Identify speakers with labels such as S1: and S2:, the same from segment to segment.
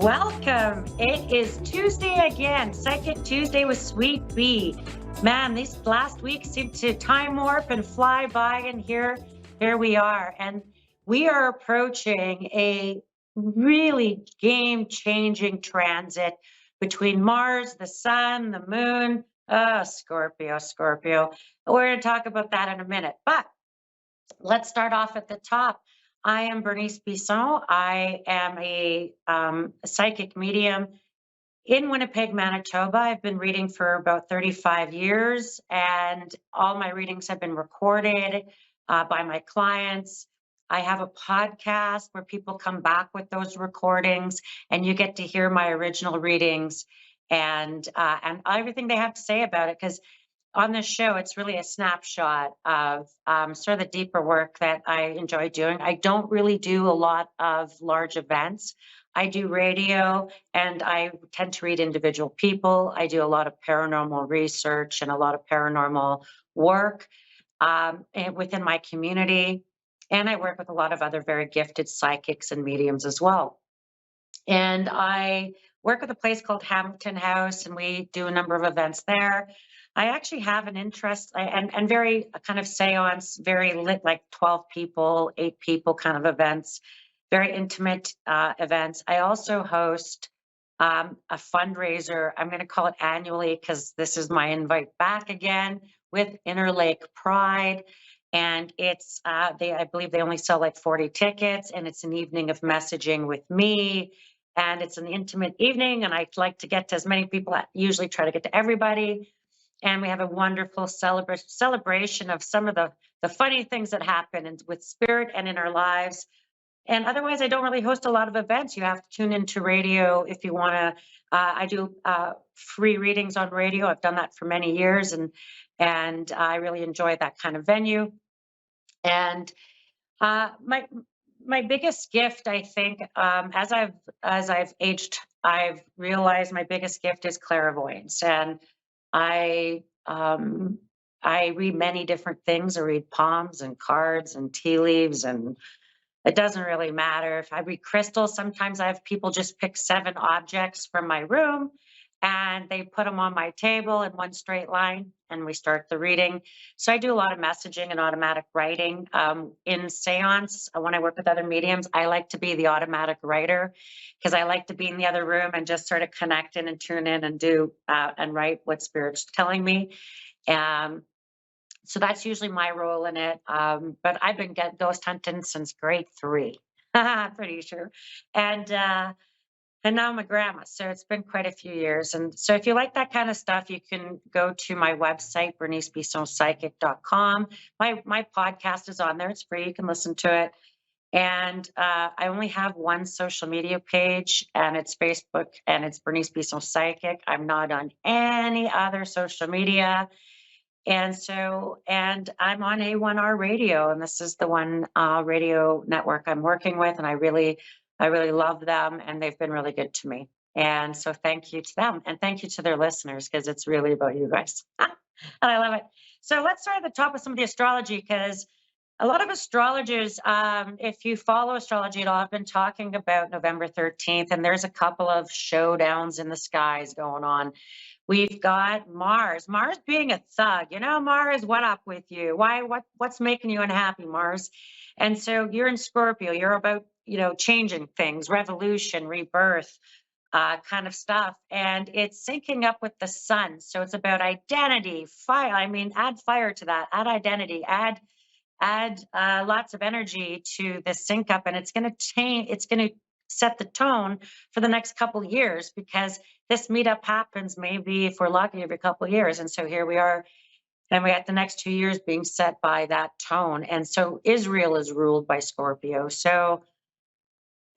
S1: Welcome. It is Tuesday again, Psychic Tuesday with Sweet Bee. Man, these last weeks seem to time warp and fly by, and here we are. And we are approaching a really game-changing transit between Mars, the Sun, the Moon. Oh, Scorpio, Scorpio. We're going to talk about that in a minute. But let's start off at the top. I am Bernice Bisson. I am a psychic medium in Winnipeg, Manitoba. I've been reading for about 35 years, and all my readings have been recorded by my clients. I have a podcast where people come back with those recordings, and you get to hear my original readings and everything they have to say about it. Because on this show, it's really a snapshot of sort of the deeper work that I enjoy doing. I don't really do a lot of large events. I do radio and I tend to read individual people. I do a lot of paranormal research and a lot of paranormal work within my community. And I work with a lot of other very gifted psychics and mediums as well. And I work with a place called Hamilton House, and we do a number of events there. I actually have an interest and very kind of seance, very lit, like 12 people, 8 people kind of events, very intimate events. I also host a fundraiser. I'm going to call it annually because this is my invite back again with Inner Lake Pride. And it's, I believe they only sell like 40 tickets, and it's an evening of messaging with me. And it's an intimate evening, and I like to get to as many people. I usually try to get to everybody. And we have a wonderful celebration of some of the funny things that happen with spirit and in our lives. And otherwise, I don't really host a lot of events. You have to tune into radio if you want to. I do free readings on radio. I've done that for many years, and I really enjoy that kind of venue. And my biggest gift, I think, as I've aged, I've realized my biggest gift is clairvoyance. And I um, I read many different things. I read palms and cards and tea leaves, and it doesn't really matter if I read crystals. Sometimes I have people just pick 7 objects from my room and they put them on my table in one straight line, and we start the reading. So I do a lot of messaging and automatic writing in seance. When I work with other mediums, I like to be the automatic writer because I like to be in the other room and just sort of connect in and tune in and do and write what spirit's telling me. Um, so that's usually my role in it. But I've been ghost hunting since grade 3, pretty sure. And and now I'm a grandma, so it's been quite a few years. And so if you like that kind of stuff, you can go to my website, bernicebissonpsychic.com. My podcast is on there. It's free. You can listen to it. And I only have one social media page, and it's Facebook, and it's Bernice Bisson Psychic. I'm not on any other social media. And I'm on A1R radio, and this is the one radio network I'm working with, and I really love them, and they've been really good to me. And so thank you to them, and thank you to their listeners, because it's really about you guys. And I love it. So let's start at the top with some of the astrology, because a lot of astrologers, if you follow astrology at all, I've been talking about November 13th, and there's a couple of showdowns in the skies going on. We've got Mars being a thug. Mars, what up with you? What's making you unhappy, Mars? And so you're in Scorpio. You're about, changing things, revolution, rebirth, kind of stuff. And it's syncing up with the sun. So it's about identity, fire. I mean, add fire to that, add identity, add lots of energy to the sync up, and it's going to change. It's going to set the tone for the next couple of years, because this meetup happens maybe, if we're lucky, every couple of years. And so here we are, and we got the next 2 years being set by that tone. And so Israel is ruled by Scorpio. So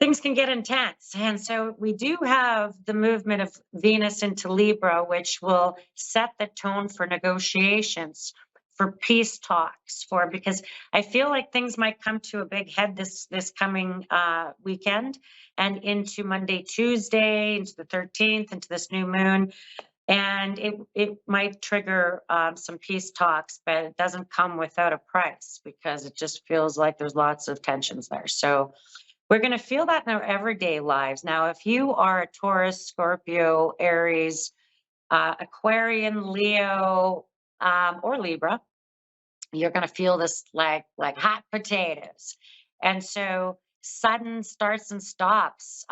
S1: things can get intense. And so we do have the movement of Venus into Libra, which will set the tone for negotiations, for peace talks, because I feel like things might come to a big head this coming weekend, and into Monday, Tuesday, into the 13th, into this new moon. And it might trigger some peace talks, but it doesn't come without a price, because it just feels like there's lots of tensions there. So We're going to feel that in our everyday lives. Now, if you are a Taurus, Scorpio, Aries, Aquarian, Leo, or Libra, you're going to feel this like hot potatoes. And so sudden starts and stops,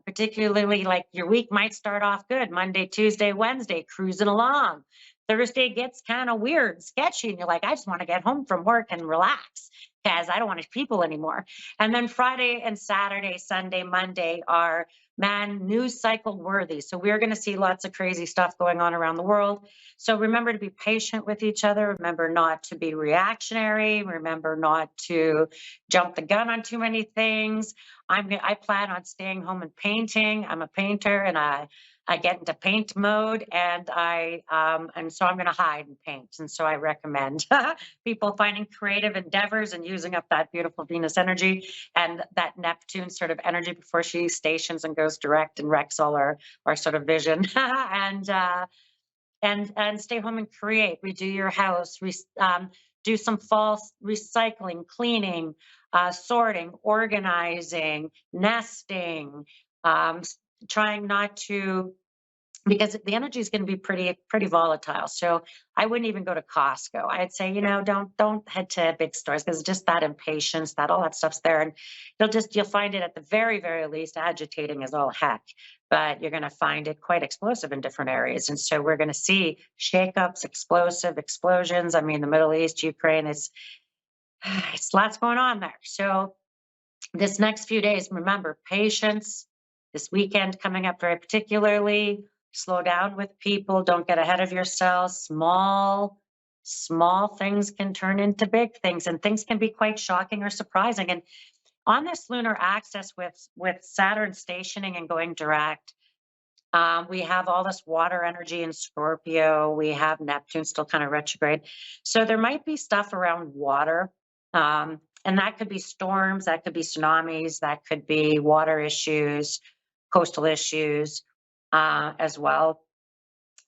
S1: particularly like your week might start off good, Monday, Tuesday, Wednesday, cruising along. Thursday gets kind of weird, sketchy, and you're like, I just want to get home from work and relax because I don't want to people anymore. And then Friday and Saturday, Sunday, Monday are, man, news cycle worthy. So we're going to see lots of crazy stuff going on around the world. So remember to be patient with each other. Remember not to be reactionary. Remember not to jump the gun on too many things. I plan on staying home and painting. I'm a painter, and I get into paint mode, and so I'm going to hide and paint. And so I recommend people finding creative endeavors and using up that beautiful Venus energy and that Neptune sort of energy before she stations and goes direct and wrecks all our sort of vision. And stay home and create. Redo your house. Do some fall recycling, cleaning, sorting, organizing, nesting. Um, Trying not to, because the energy is going to be pretty volatile. So I wouldn't even go to Costco. I'd say, don't head to big stores, because just that impatience, that all that stuff's there, and you'll find it at the very, very least agitating as all heck. But you're going to find it quite explosive in different areas. And so we're going to see shakeups, explosive explosions. I mean, the Middle East, Ukraine, it's lots going on there. So this next few days, remember, patience. This weekend coming up very particularly, slow down with people. Don't get ahead of yourselves. Small things can turn into big things, and things can be quite shocking or surprising. And on this lunar axis with Saturn stationing and going direct, we have all this water energy in Scorpio. We have Neptune still kind of retrograde. So there might be stuff around water. And that could be storms, that could be tsunamis, that could be water issues, coastal issues as well.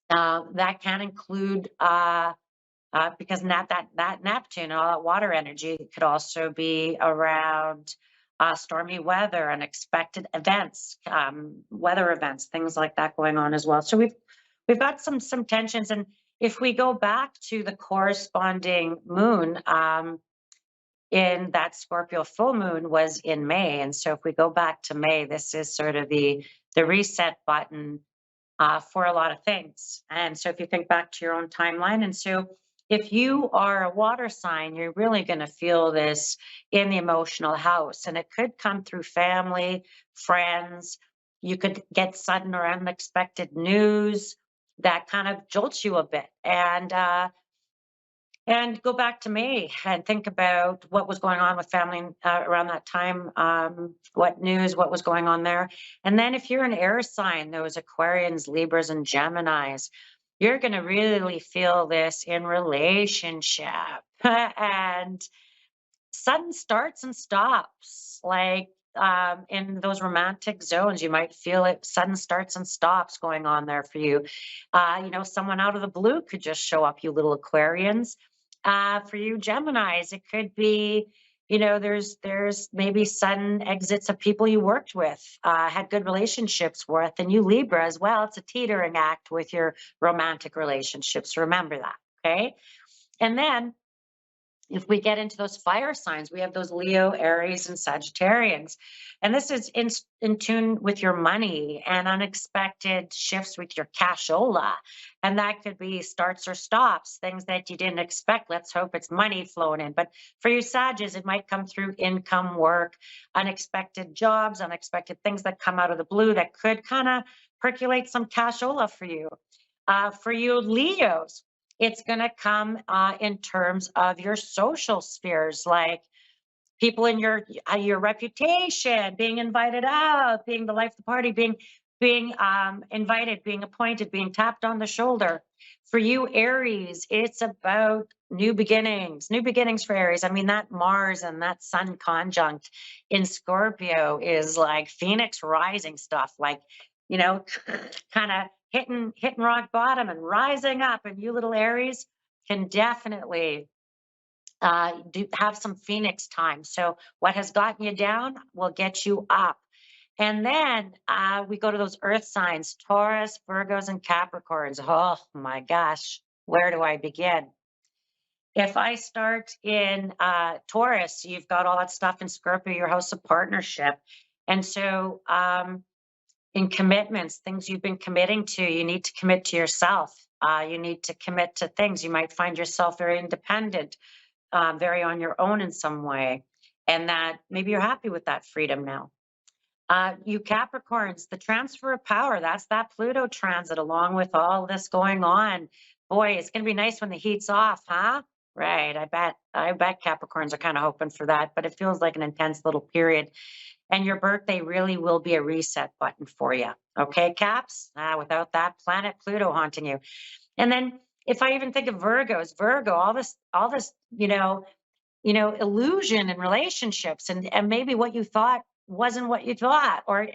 S1: That can include, because that Neptune, all that water energy, could also be around stormy weather, unexpected events, weather events, things like that going on as well. So we've got some tensions, and if we go back to the corresponding moon, in that Scorpio full moon was in May, and so if we go back to May, this is sort of the reset button for a lot of things. And so if you think back to your own timeline, and so if you are a water sign, you're really going to feel this in the emotional house, and it could come through family, friends. You could get sudden or unexpected news that kind of jolts you a bit. And go back to May and think about what was going on with family around that time, what news, what was going on there. And then if you're an air sign, those Aquarians, Libras, and Geminis, you're going to really feel this in relationship and sudden starts and stops. Like in those romantic zones, you might feel it, sudden starts and stops going on there for you. Someone out of the blue could just show up, you little Aquarians. For you Geminis, it could be, there's maybe sudden exits of people you worked with, had good relationships with, and you Libra as well. It's a teetering act with your romantic relationships. Remember that, okay? And then if we get into those fire signs, we have those Leo, Aries, and Sagittarians. And this is in tune with your money and unexpected shifts with your cashola. And that could be starts or stops, things that you didn't expect. Let's hope it's money flowing in. But for you Sagittarius, it might come through income, work, unexpected jobs, unexpected things that come out of the blue that could kind of percolate some cashola for you. For you Leos, it's going to come in terms of your social spheres, like people in your reputation, being invited out, being the life of the party, being invited, being appointed, being tapped on the shoulder. For you Aries, it's about new beginnings for Aries. I mean, that Mars and that Sun conjunct in Scorpio is like Phoenix rising stuff, like, kind of hitting rock bottom and rising up. And you little Aries can definitely have some Phoenix time. So what has gotten you down will get you up. And then we go to those earth signs, Taurus, Virgos, and Capricorns. Oh my gosh, where do I begin? If I start in Taurus, you've got all that stuff in Scorpio, your house of partnership. And so in commitments, things you've been committing to, you need to commit to yourself. You need to commit to things. You might find yourself very independent, very on your own in some way, and that maybe you're happy with that freedom now. You Capricorns, the transfer of power, that's that Pluto transit along with all this going on. Boy, it's going to be nice when the heat's off, huh? Right. I bet Capricorns are kind of hoping for that, but it feels like an intense little period. And your birthday really will be a reset button for you. Okay, Caps? Without that planet Pluto haunting you. And then if I even think of Virgos, Virgo, all this, illusion in relationships, and maybe what you thought wasn't what you thought, or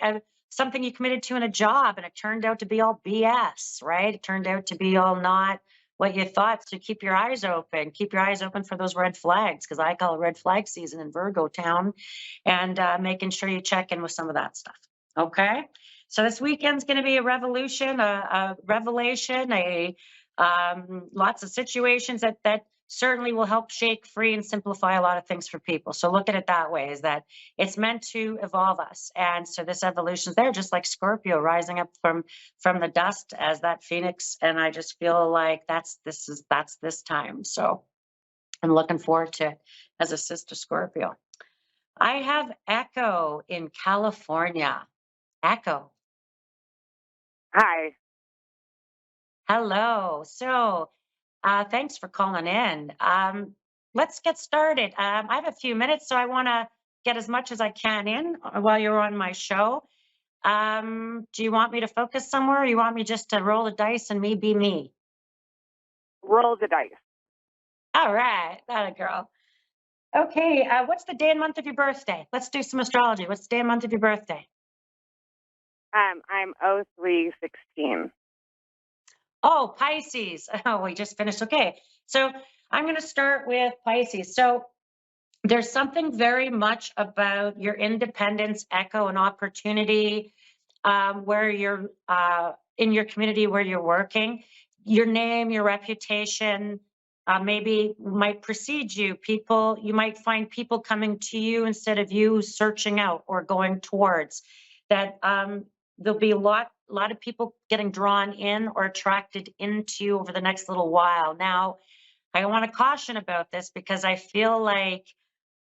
S1: something you committed to in a job and it turned out to be all BS, right? It turned out to be all not what you thought. So keep your eyes open. Keep your eyes open for those red flags, because I call it red flag season in Virgo town, and making sure you check in with some of that stuff. Okay. So this weekend's going to be a revolution, a revelation, lots of situations that certainly will help shake free and simplify a lot of things for people. So look at it that way, is that it's meant to evolve us. And so this evolution's there, just like Scorpio rising up from the dust as that phoenix. And I just feel like that's this time. So I'm looking forward to it as a sister Scorpio. I have Echo in California. Echo.
S2: Hi.
S1: Hello. So thanks for calling in. Let's get started. I have a few minutes, so I want to get as much as I can in while you're on my show. Do you want me to focus somewhere, or you want me just to roll the dice and me be me?
S2: Roll the dice.
S1: All right, that a girl. Okay, what's the day and month of your birthday? Let's do some astrology. What's the day and month of your birthday?
S2: I'm 0316.
S1: Oh, Pisces. Oh, we just finished. Okay. So I'm going to start with Pisces. So there's something very much about your independence, echo, and opportunity, where you're in your community where you're working. Your name, your reputation, maybe might precede you. You might find people coming to you instead of you searching out or going towards. That there'll be a lot of people getting drawn in or attracted into you over the next little while. Now, I want to caution about this, because I feel like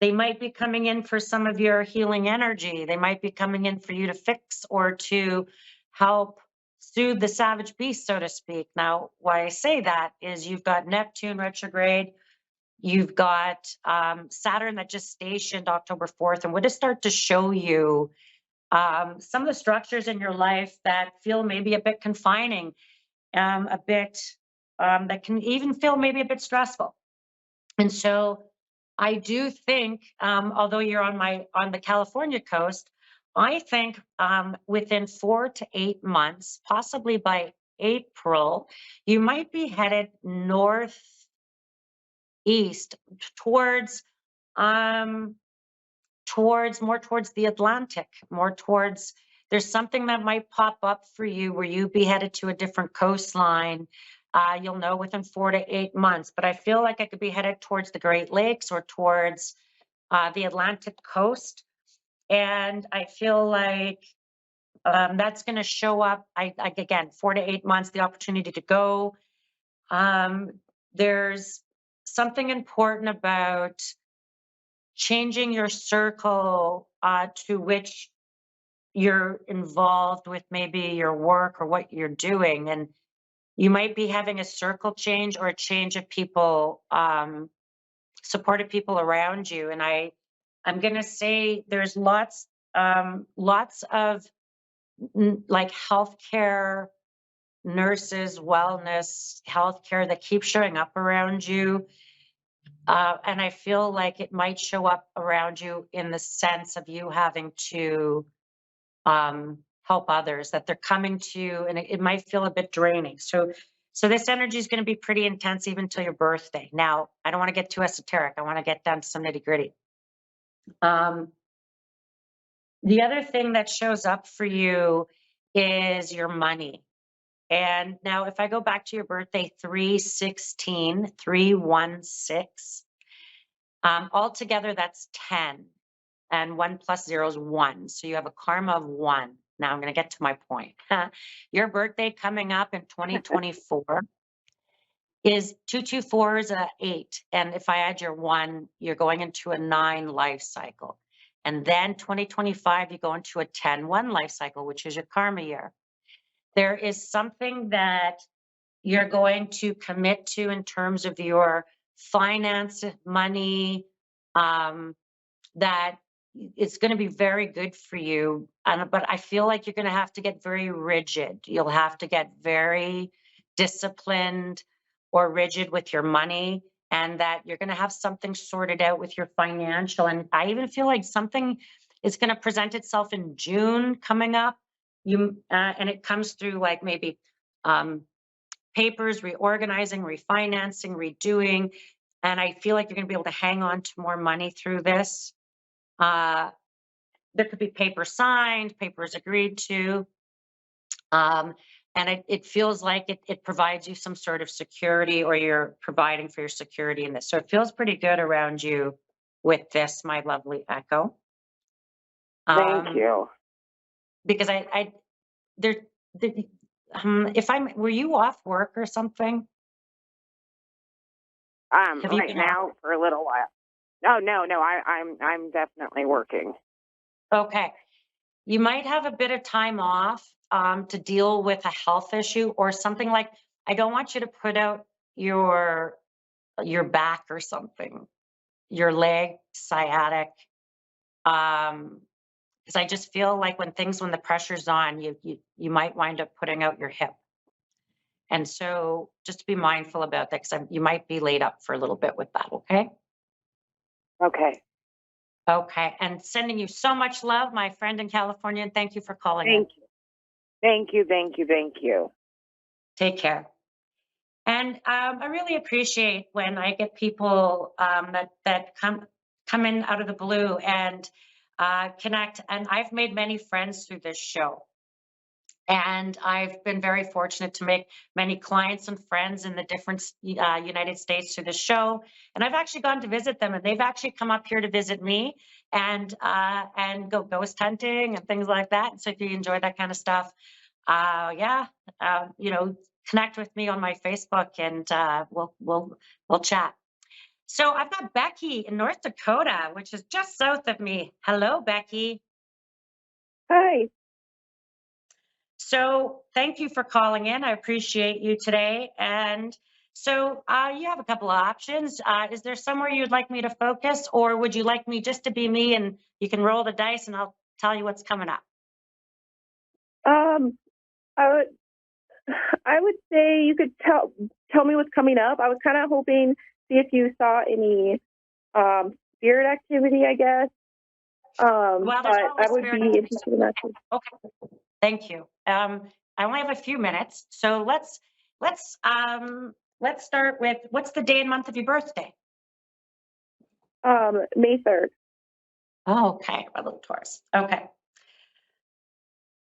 S1: they might be coming in for some of your healing energy. They might be coming in for you to fix or to help soothe the savage beast, so to speak. Now, why I say that is you've got Neptune retrograde, you've got Saturn that just stationed October 4th, and would it start to show you some of the structures in your life that feel maybe a bit confining, a bit that can even feel maybe a bit stressful. And so I do think, although you're on the California coast, I think within 4 to 8 months, possibly by April, you might be headed northeast towards towards the Atlantic, more towards, there's something that might pop up for you where you be headed to a different coastline. You'll know within 4 to 8 months, but I feel like I could be headed towards the Great Lakes or towards the Atlantic coast. And I feel like that's going to show up. Again, 4 to 8 months, the opportunity to go. There's something important about changing your circle to which you're involved with, maybe your work or what you're doing. And you might be having a circle change or a change of people, supportive people around you. And I'm going to say there's lots of like healthcare, nurses, wellness, healthcare that keep showing up around you. And I feel like it might show up around you in the sense of you having to help others, that they're coming to you, and it might feel a bit draining. So So this energy is going to be pretty intense even till your birthday. Now, I don't want to get too esoteric. I want to get down to some nitty gritty. The other thing that shows up for you is your money. And now if I go back to your birthday, 316, 316, altogether that's 10. And 1 plus 0 is 1. So you have a karma of 1. Now I'm going to get to my point. Your birthday coming up in 2024 is 224 is a 8. And if I add your 1, you're going into a 9 life cycle. And then 2025, you go into a 10-1 life cycle, which is your karma year. There is something that you're going to commit to in terms of your finance, money, that it's going to be very good for you. But I feel like you're going to have to get very rigid. You'll have to get very disciplined or rigid with your money, and that you're going to have something sorted out with your financial. And I even feel like something is going to present itself in June coming up. And it comes through like maybe papers, reorganizing, refinancing, redoing. And I feel like you're going to be able to hang on to more money through this. There could be paper signed, papers agreed to. And it feels like it provides you some sort of security, or you're providing for your security in this. So it feels pretty good around you with this, my lovely Echo.
S2: Thank you.
S1: Because there, if were you off work or something?
S2: Right now for a little while. No. I'm definitely working.
S1: Okay. You might have a bit of time off to deal with a health issue or something. Like, I don't want you to put out your back or something, your leg, sciatic. Because I just feel like when the pressure's on, you might wind up putting out your hip. And so just be mindful about that, because you might be laid up for a little bit with that, okay?
S2: Okay.
S1: Okay, and sending you so much love, my friend in California, and thank you for calling in.
S2: Thank you.
S1: Take care. And I really appreciate when I get people that come in out of the blue and connect. And I've made many friends through this show. And I've been very fortunate to make many clients and friends in the different United States through the show. And I've actually gone to visit them, and they've actually come up here to visit me and go ghost hunting and things like that. So if you enjoy that kind of stuff, connect with me on my Facebook, and we'll chat. So I've got Becky in North Dakota, which is just south of me. Hello, Becky.
S3: Hi.
S1: So thank you for calling in. I appreciate you today. And so you have a couple of options. Is there somewhere you'd like me to focus, or would you like me just to be me and you can roll the dice and I'll tell you what's coming up?
S3: I would say you could tell me what's coming up. I was kind of hoping, see if you saw any spirit activity, I guess.
S1: Well,
S3: but I would be interested in that too.
S1: Okay, thank you. I only have a few minutes, so let's start with, what's the day and month of your birthday?
S3: May 3rd.
S1: Oh, okay, a little Taurus. Okay.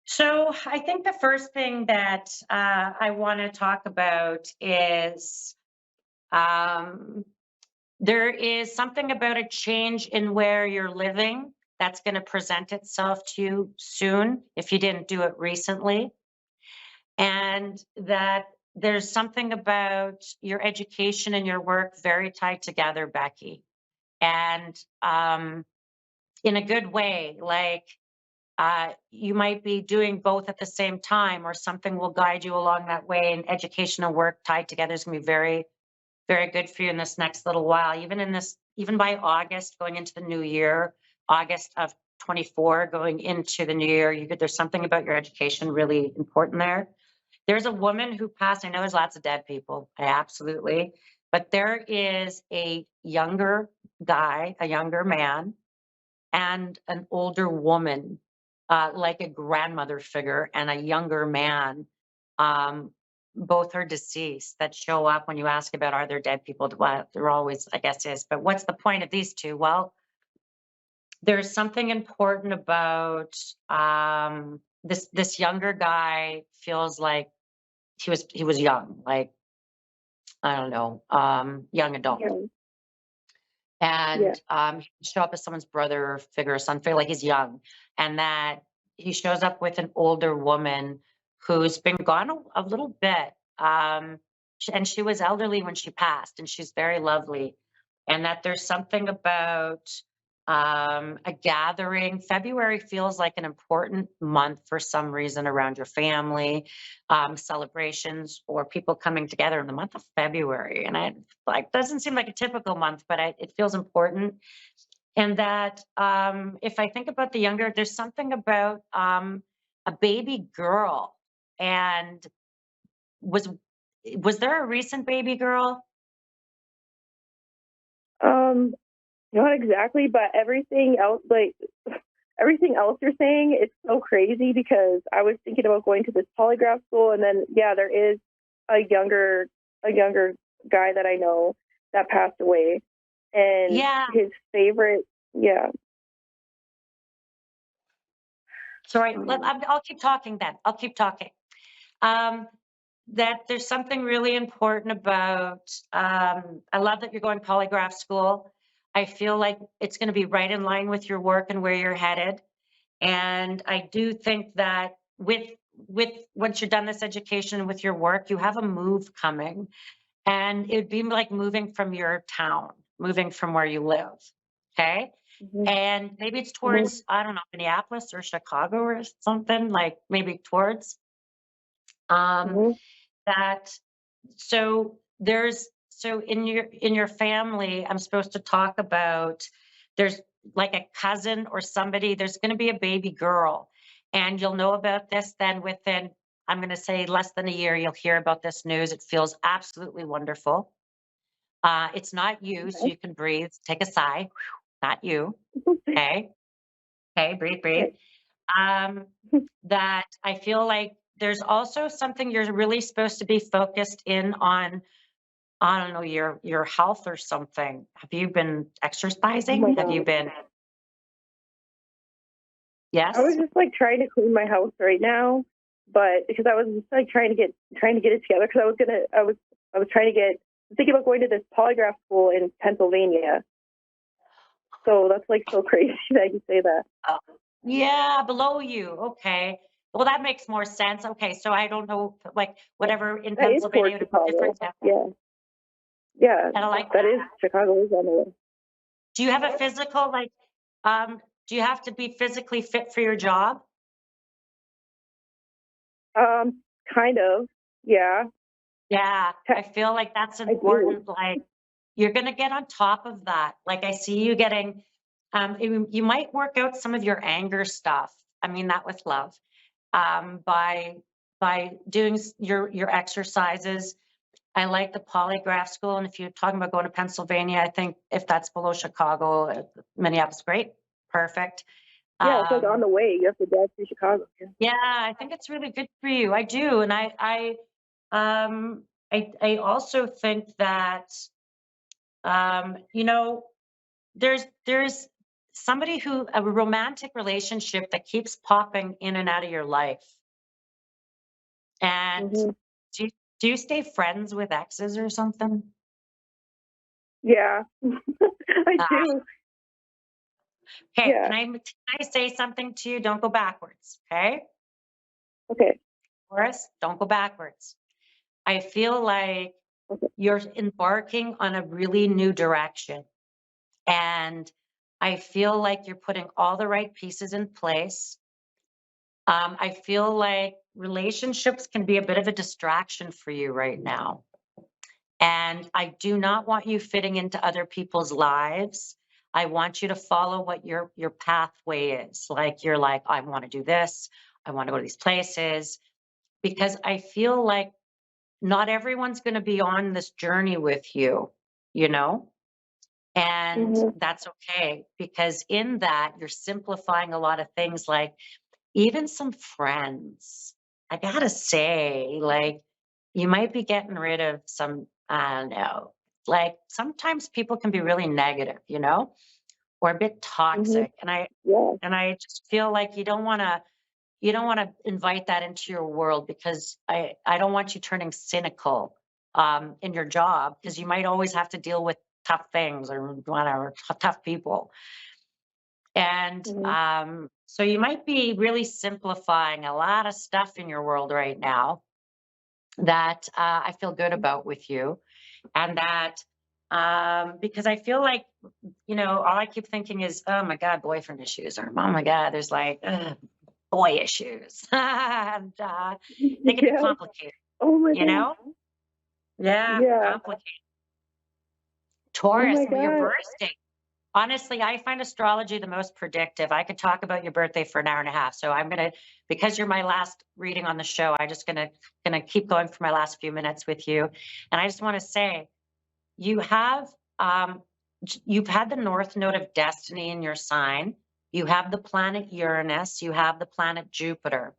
S1: So I think the first thing that I want to talk about is there is something about a change in where you're living that's going to present itself to you soon if you didn't do it recently. And that there's something about your education and your work very tied together, Becky. And in a good way, like you might be doing both at the same time, or something will guide you along that way. And education and work tied together is going to be very, very good for you in this next little while. Even by August, going into the new year, August of 24, going into the new year, there's something about your education really important there. There's a woman who passed. I know there's lots of dead people, absolutely. But there is a younger guy, a younger man, and an older woman, like a grandmother figure, and a younger man both are deceased that show up when you ask about are there dead people. Well, there always, I guess, is. But what's the point of these two? Well, there's something important about this younger guy feels like he was young, like I don't know, young adult.
S3: Yeah. Yeah.
S1: And he can show up as someone's brother or figure or son figure, like he's young, and that he shows up with an older woman who's been gone a little bit, and she was elderly when she passed, and she's very lovely, and that there's something about a gathering. February feels like an important month for some reason around your family, celebrations, or people coming together in the month of February. And I like doesn't seem like a typical month, but it feels important. And that if I think about the younger, there's something about a baby girl. And was was there a recent baby girl?
S3: Um, Not exactly, but everything else, like everything else you're saying, it's so crazy because I was thinking about going to this polygraph school, and then yeah, there is a younger guy that I know that passed away, and
S1: Yeah.
S3: his favorite, yeah.
S1: Sorry.
S3: Um,
S1: I'll keep talking then. I'll keep talking. Um, that there's something really important about, I love that you're going polygraph school. I feel like it's going to be right in line with your work and where you're headed. And I do think that with once you're done this education with your work, you have a move coming. And it'd be like moving from your town, moving from where you live. Okay.
S3: mhm,
S1: And maybe it's
S3: mhm,
S1: towards, I don't know, Minneapolis or Chicago or something, like maybe towards. Um,
S3: mhm.
S1: that so there's so in your family, I'm supposed to talk about there's like a cousin or somebody, there's going to be a baby girl, and you'll know about this then within, I'm going to say, less than a year. You'll hear about this news. It feels absolutely wonderful. It's not you, so
S3: Okay.
S1: you can breathe, take a sigh. Not you. Okay. Okay, breathe, breathe.
S3: Okay.
S1: um, that I feel like there's also something you're really supposed to be focused in on. I don't know, your health or something. Have you been
S3: Oh my
S1: exercising? Have you
S3: God.
S1: been?
S3: I was
S1: Yes.
S3: just like trying to clean my house right now, but because I was just like trying to get it together because I was trying to get thinking about going to this polygraph school in Pennsylvania. So that's like so crazy that you say that.
S1: Oh, yeah, below you. Okay. Well, that makes more sense. Okay, so I don't know, like
S3: Yeah.
S1: whatever in
S3: That is
S1: Pennsylvania
S3: towards
S1: would have been
S3: Chicago.
S1: different. Yeah,
S3: Yeah. Yeah.
S1: and I like
S3: That
S1: that.
S3: is Chicago is on the way.
S1: Do you have a physical, like, do you have to be physically fit for your job?
S3: Um, kind of. Yeah.
S1: Yeah, I
S3: Te-
S1: feel like that's
S3: I do.
S1: important. Like, you're gonna get on top of that. Like, I see you getting, you might work out some of your anger stuff. I mean that with love, by doing your exercises. I like the polygraph school, and if you're talking about going to Pennsylvania, I think if that's below Chicago, Minneapolis, great, perfect.
S3: Yeah, it's like on
S1: Um,
S3: the way. You have to drive through Chicago. Yeah.
S1: yeah, I think it's really good for you. I do, and I also think that there's somebody who a romantic relationship that keeps popping in and out of your life. And
S3: Hmm.
S1: do you, do you stay friends with exes or something?
S3: Yeah. I
S1: Ah,
S3: do.
S1: okay,
S3: Yeah.
S1: can I say something to you? Don't go backwards, okay?
S3: Okay.
S1: Horace, don't go backwards. I feel like
S3: Okay.
S1: you're embarking on a really new direction. And I feel like you're putting all the right pieces in place. I feel like relationships can be a bit of a distraction for you right now. And I do not want you fitting into other people's lives. I want you to follow what your pathway is. Like you're like, I want to do this, I want to go to these places, because I feel like not everyone's going to be on this journey with you, you know? And
S3: Hmm.
S1: that's okay, because in that you're simplifying a lot of things, like even some friends. I gotta say, like, you might be getting rid of some, I don't know, like sometimes people can be really negative, or a bit
S3: Hmm.
S1: toxic.
S3: Yeah.
S1: And I just feel like you don't want to invite that into your world, because I don't want you turning cynical in your job, because you might always have to deal with tough things or whatever, tough people. And
S3: Hmm.
S1: so you might be really simplifying a lot of stuff in your world right now that I feel good about with you. And that because I feel like, all I keep thinking is, oh my God, boyfriend issues, or oh my God, there's like boy issues. And they can be
S3: Yeah.
S1: complicated,
S3: Oh my
S1: you
S3: gosh.
S1: know? Yeah,
S3: Yeah.
S1: complicated.
S3: Oh
S1: Taurus,
S3: my
S1: and your
S3: god.
S1: birthday. Honestly, I find astrology the most predictive. I could talk about your birthday for an hour and a half. So I'm gonna, because you're my last reading on the show, I just gonna keep going for my last few minutes with you. And I just want to say, you have you've had the North Node of Destiny in your sign. You have the planet Uranus. You have the planet Jupiter.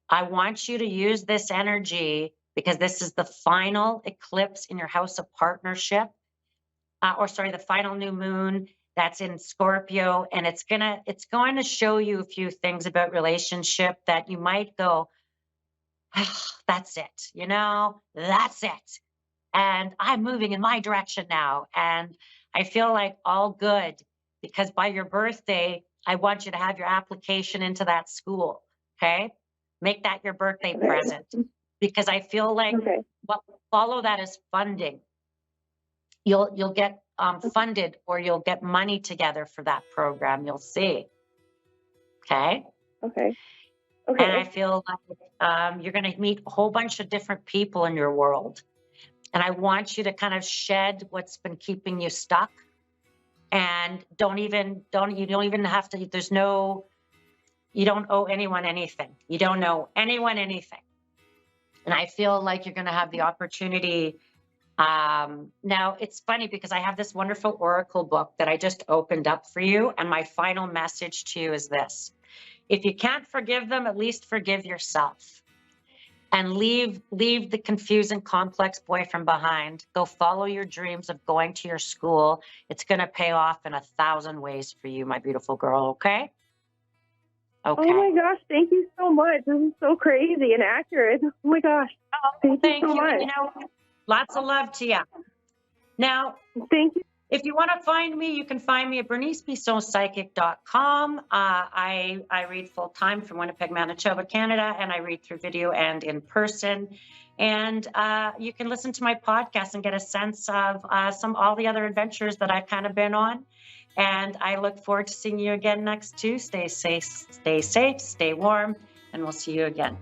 S1: I want you to use this energy, because this is the final eclipse in your house of partnership, or sorry, the final new moon that's in Scorpio, and it's going to show you a few things about relationship that you might go, "Ah, that's it, that's it, and I'm moving in my direction now." And I feel like all good, because by your birthday, I want you to have your application into that school. Okay, make that your birthday
S3: Okay.
S1: present, because I feel like
S3: Okay.
S1: what follow that is funding. You'll get funded, or you'll get money together for that program. You'll see. Okay.
S3: Okay.
S1: And I
S3: Okay.
S1: feel like you're going to meet a whole bunch of different people in your world. And I want you to kind of shed what's been keeping you stuck. And you don't even have to, you don't owe anyone anything. You don't owe anyone anything. And I feel like you're going to have the opportunity. Now, it's funny, because I have this wonderful oracle book that I just opened up for you. And my final message to you is this: if you can't forgive them, at least forgive yourself, and leave the confusing, complex boyfriend behind. Go follow your dreams of going to your school. It's going to pay off in 1,000 ways for you, my beautiful girl. Okay.
S3: Oh
S1: Okay.
S3: my gosh, thank you so much. This is so crazy and accurate. Oh my gosh. Thank you
S1: Thank
S3: so
S1: you. And
S3: much.
S1: lots of love to you. Now,
S3: Thank you.
S1: if you want to find me, you can find me at bernicebissonpsychic.com. I read full time from Winnipeg, Manitoba, Canada, and I read through video and in person. And you can listen to my podcast and get a sense of all the other adventures that I've kind of been on. And I look forward to seeing you again next Tuesday. Stay safe, stay warm, and we'll see you again.